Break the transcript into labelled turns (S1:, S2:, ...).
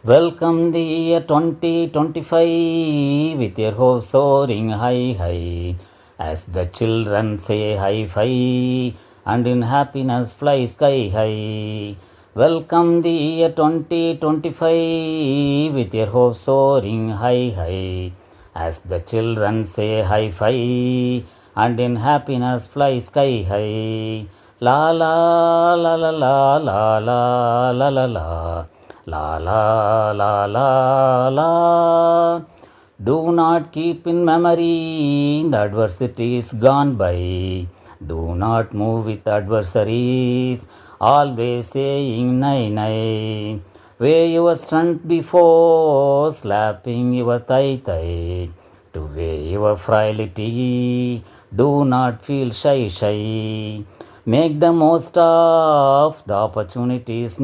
S1: Welcome the year 2025 with your hopes soaring high, high. As the children say hi fi and in happiness fly sky high. Welcome the year 2025 with your hopes soaring high, high. As the children say hi fi and in happiness fly sky high. La la la la la la la la la la. La la la la la. Do not keep in memory the adversities gone by. Do not move with adversaries, always saying nay nay. Weigh your strength before slapping your thigh thigh. To weigh your frailty, do not feel shy shy. Make the most of the opportunities